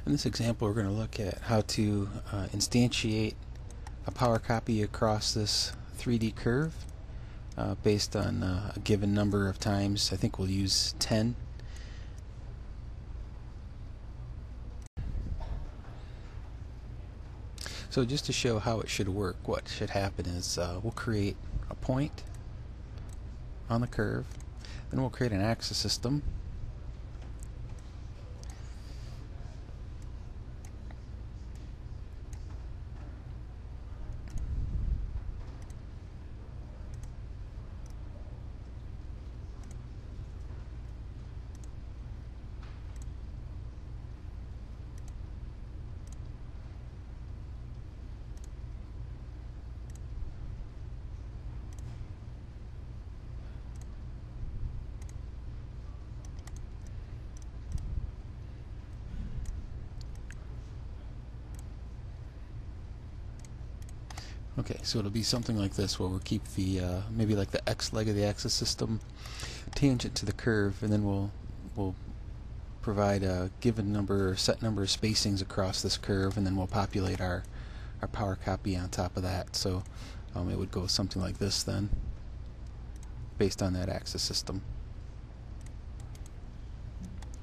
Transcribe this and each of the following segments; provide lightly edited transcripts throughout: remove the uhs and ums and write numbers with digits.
In this example, we're going to look at how to instantiate a power copy across this 3D curve based on a given number of times. I think we'll use 10. So just to show how it should work, what should happen is we'll create a point on the curve, then we'll create an axis system. Okay, so it'll be something like this, where we'll keep the maybe like the x leg of the axis system tangent to the curve, and then we'll provide a given number or set number of spacings across this curve, and then we'll populate our power copy on top of that. So it would go something like this then, based on that axis system.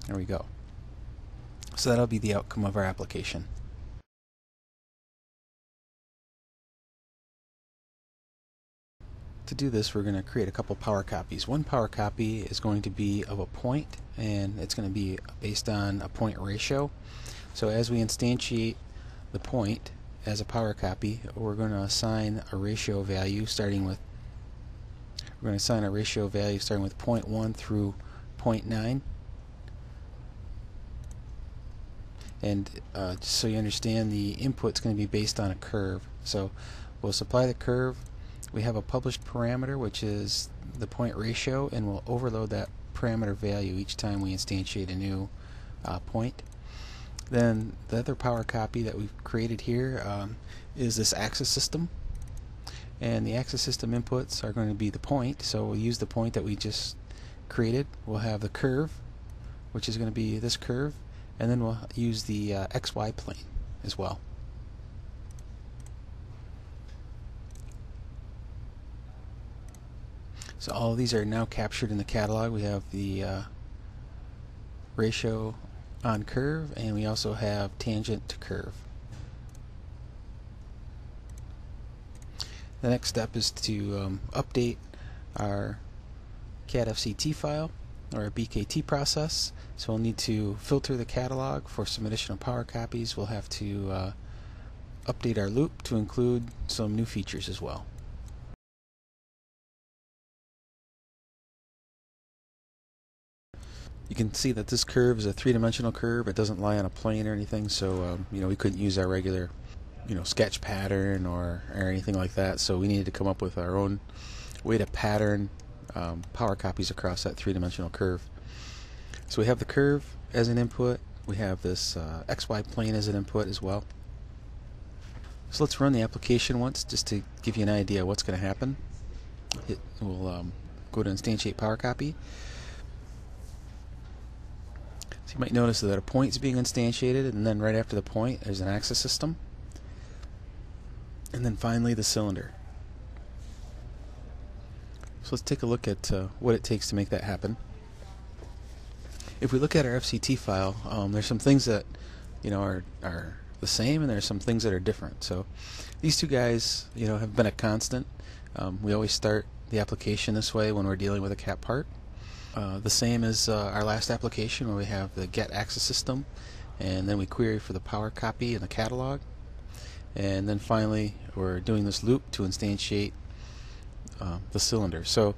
There we go. So that'll be the outcome of our application. To do this, we're going to create a couple power copies. One power copy is going to be of a point, and it's going to be based on a point ratio. So as we instantiate the point as a power copy, we're going to assign a ratio value starting with 0.1 through 0.9. And just so you understand, the input's going to be based on a curve. So we'll supply the curve. We have a published parameter, which is the point ratio, and we'll overload that parameter value each time we instantiate a new point. Then the other power copy that we've created here is this axis system, and the axis system inputs are going to be the point. So we'll use the point that we just created. We'll have the curve, which is going to be this curve, and then we'll use the XY plane as well. So all of these are now captured in the catalog. We have the ratio on curve, and we also have tangent to curve. The next step is to update our CAD-FCT file, or a BKT process. So we'll need to filter the catalog for some additional power copies. We'll have to update our loop to include some new features as well. You can see that this curve is a three-dimensional curve. It doesn't lie on a plane or anything, so we couldn't use our regular sketch pattern or anything like that. So we needed to come up with our own way to pattern power copies across that three-dimensional curve. So we have the curve as an input. We have this XY plane as an input as well. So let's run the application once, just to give you an idea of what's going to happen. We'll go to Instantiate Power Copy. So you might notice that a point is being instantiated, and then right after the point there's an axis system, and then finally the cylinder. So let's take a look at what it takes to make that happen. If we look at our FCT file, there's some things that are the same, and there's some things that are different. So these two guys have been a constant. We always start the application this way when we're dealing with a CAD part. The same as our last application, where we have the get axis system, and then we query for the power copy in the catalog, and then finally we're doing this loop to instantiate the cylinder. So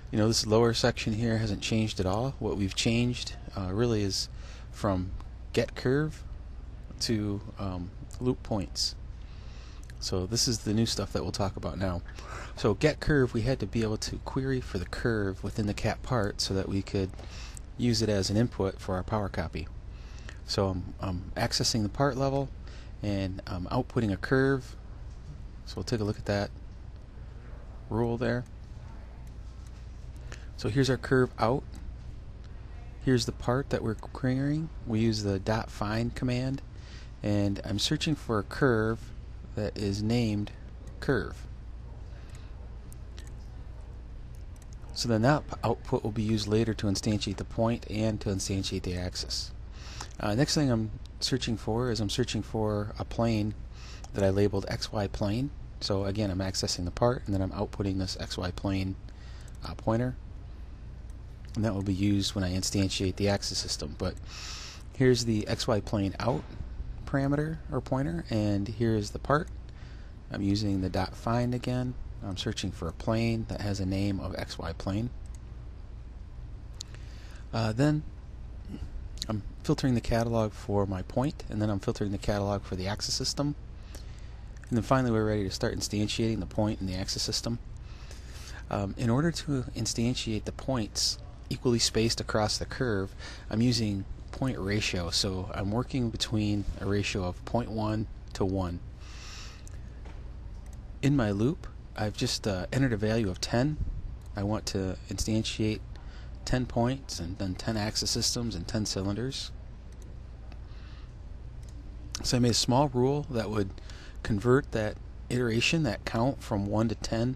this lower section here hasn't changed at all. What we've changed really is from get curve to loop points. So this is the new stuff that we'll talk about now. So get curve, we had to be able to query for the curve within the CAD part so that we could use it as an input for our power copy. So I'm accessing the part level, and I'm outputting a curve. So we'll take a look at that rule there. So here's our curve out. Here's the part that we're querying. We use the .find command and I'm searching for a curve that is named curve. So then that output will be used later to instantiate the point and to instantiate the axis. Next thing I'm searching for is a plane that I labeled XY plane. So again, I'm accessing the part, and then I'm outputting this XY plane pointer, and that will be used when I instantiate the axis system. But here's the XY plane out parameter or pointer, and here's the part. I'm using the dot find again. I'm searching for a plane that has a name of XY plane. Then I'm filtering the catalog for my point, and then I'm filtering the catalog for the axis system. And then finally we're ready to start instantiating the point and the axis system. In order to instantiate the points equally spaced across the curve, I'm using point ratio. So I'm working between a ratio of 0.1 to 1. In my loop, I've just entered a value of 10. I want to instantiate 10 points and then 10 axis systems and 10 cylinders. So I made a small rule that would convert that iteration, that count, from 1 to 10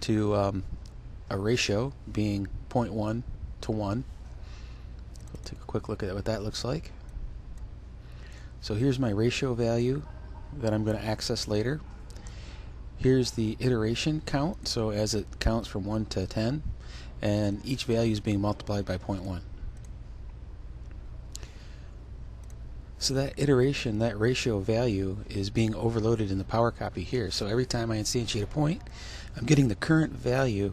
to a ratio being 0.1 to 1. We'll take a quick look at what that looks like. So here's my ratio value that I'm going to access later. Here's the iteration count, so as it counts from 1 to 10, and each value is being multiplied by 0.1. So that iteration, that ratio value, is being overloaded in the power copy here. So every time I instantiate a point, I'm getting the current value.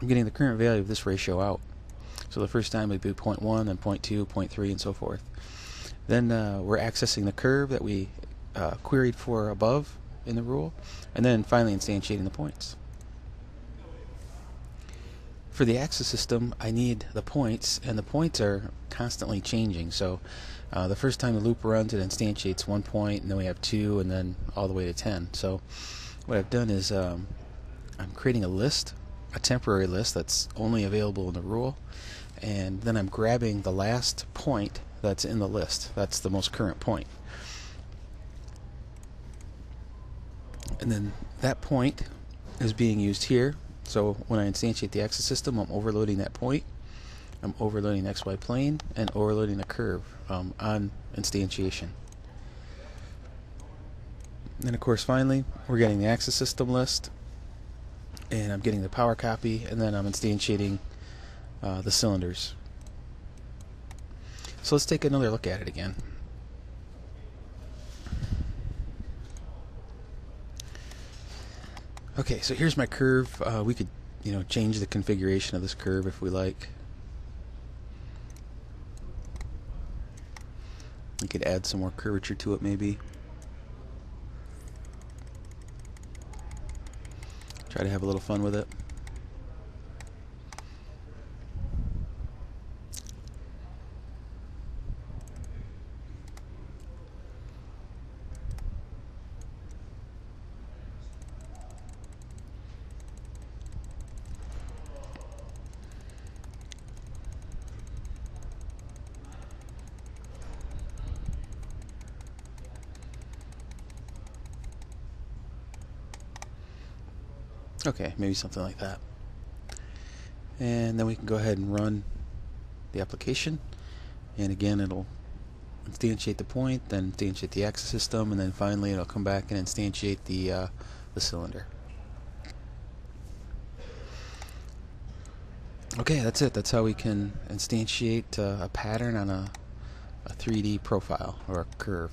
I'm getting the current value of this ratio out. So the first time it'd be 0.1, then 0.2, 0.3, and so forth. Then we're accessing the curve that we queried for above in the rule, and then finally instantiating the points. For the axis system, I need the points, and the points are constantly changing. So the first time the loop runs, it instantiates 1 point, and then we have 2, and then all the way to 10. So what I've done is I'm creating a list, a temporary list that's only available in the rule, and then I'm grabbing the last point that's in the list. That's the most current point. And then that point is being used here. So when I instantiate the axis system, I'm overloading that point, I'm overloading the XY plane, and overloading the curve on instantiation. And then of course finally we're getting the axis system list, and I'm getting the power copy, and then I'm instantiating the cylinders. So let's take another look at it again. Okay, so here's my curve. We could, change the configuration of this curve if we like. We could add some more curvature to it, maybe. Try to have a little fun with it. Okay, maybe something like that. And then we can go ahead and run the application. And again, it'll instantiate the point, then instantiate the axis system, and then finally it'll come back and instantiate the cylinder. Okay, that's it. That's how we can instantiate a pattern on a 3D profile or a curve.